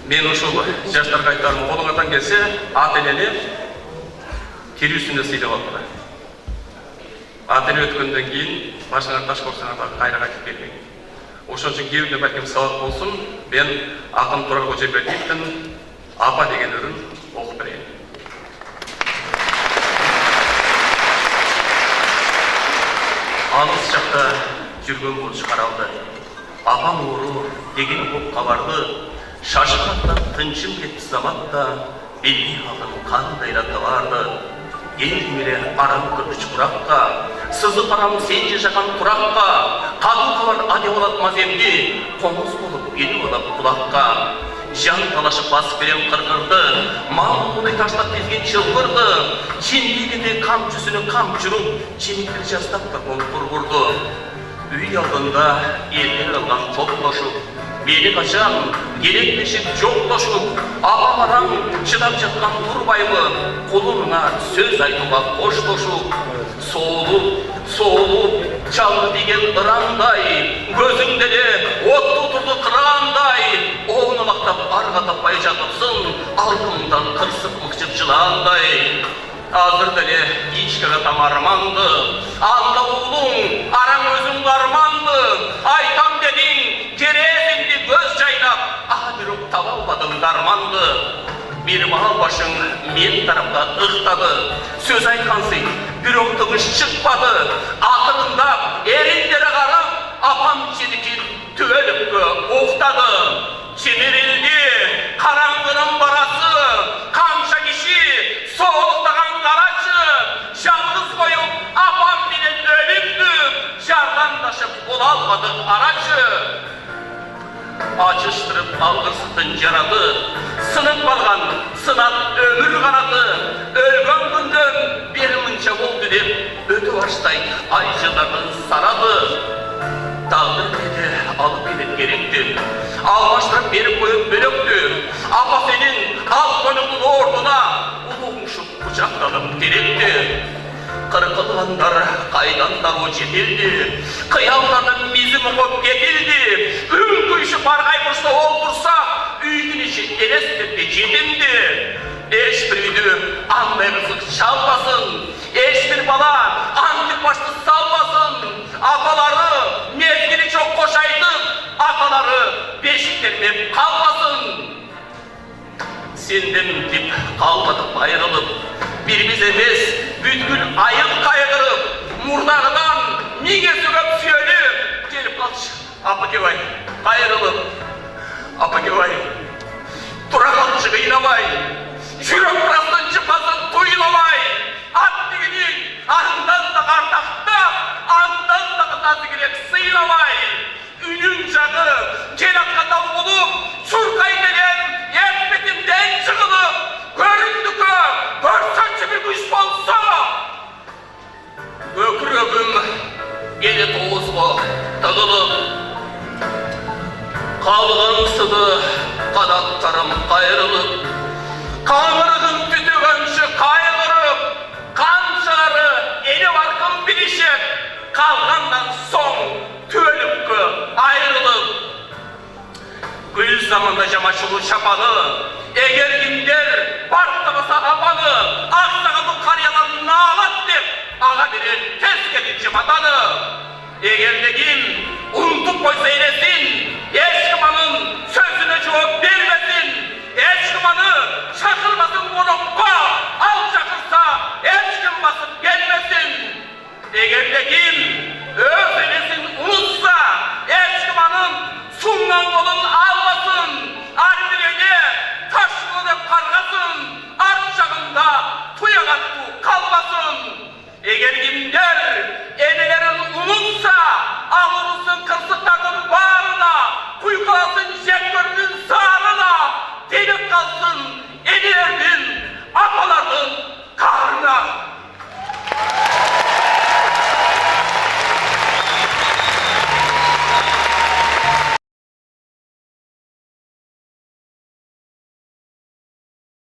Мен ушул жаштарга айтарым, колуңардан келсе, ата энени тирүү үстүндө сыйлап алгыла. Ата эне өткөндөн кийин башыңар таш көрсөңөр дагы кайра кайтып келбейт. Ошон үчүн кээбирде балким сабак болсун, мен акын Турар Кожобердиевдин Апа деген өрүн окуп берейин. Алыс жакта жүргөн бурч каралды. Апам ууру деген коп кабарды, шашыраттан тынчым кетти заматта, билбей калдым кандай да табарды. Келдим эле араң көрүч куракка, сызып барам сен жашаган туракка, катуу кабар адеп алат маземди, коңуз болуп келип алат кулакка. Жан талашып басып берем кыркырды, мал мудай таштап кезген чылбырды, чендегенде кам жүзүнө кам журуп, чемектер жастап турган кургурду. Үй алдында элдер калган топтошуп, мени качан керекмешип жоктошуп, апаларам чыдап жаткан турбайбы, кулуна сөз айтууга коштошуп. Соолуп, чалды деген ырандай, көзүңдө эле оттуу турду кырандай, оонолактап арга таппай жатыпсың, алдымдан кырсык мыкчып жылаандай. Азыр деле ичкиге там арманды, анда уулуң, араң өзүң арманды, айтам дедиң, кересиңди көз жайнап, бирок таба албадың дарманды. Бир мал башың мен тарапка ыктады, сөз айткансың, бирок тыгыш чыкпады, акырындап эриндере карап, апам ченекин түбөлүккө уктады. Чемерилди караңгынын барасы, канча киши соолуктаган карачы, жалгыз коюп апам менен өлүктү, жардамдашып боло албадык арачы. Ачыштырып алгырсытын жарады, сынып калган сынат өмүр канаты, өлгөн күндөн бери мынча болду деп өтө баштай ай жылдардын сарады. Тагдыр кете алып келет керекти, алмаштырып берип коюп бөлөктү, апа сенин ал көнүңдүн ордуна улуңушуп кучакталып теректи. Кыркылгандар кайдан дагы жетилди, кыялдардын мизин угуп кетилди, үн күйүшүп аргай бурчта олтурса, үйдүн ичи элестетти жетимди. Эч бир үйдү андай кызык чалбасын, эч бир бала антип башты салбасын, апалары мезгили жок кош айтып, аталары бешиктермеп калбасын. Сенден деп калбадык айрылып, бирибиз эмес, бүткүл айыл кайгырып, мурдагыдан миң эсе көп сүйөнүп, келип калчы, апакебай, кайрылып. Апакебай, тура калчы кыйнабай, жүрөк брастын жыпасын туйламай, ат дегенин арындан да ардактап, андан да тазыгерек сыйламай, үнүн жагы жел атканда болуп, чуркай деген эппетимден жыгылып, көрүндүккө көрсөтчү бир күч болсо, өкүрөгүм эле тоозго тыгылып, калган сыды канаттарым кайрылып, каңырыгым түтөгөнчү кайгырып, канчалары эне баркын билишет, калгандан соң түбөлүккө айрылып. Гүл заманда жамачулуу чапаны, эгер кимдер барктабаса апаны, аксагалдуу карыялар наалат деп ага берер тез келинчи матаны. Эгерде ким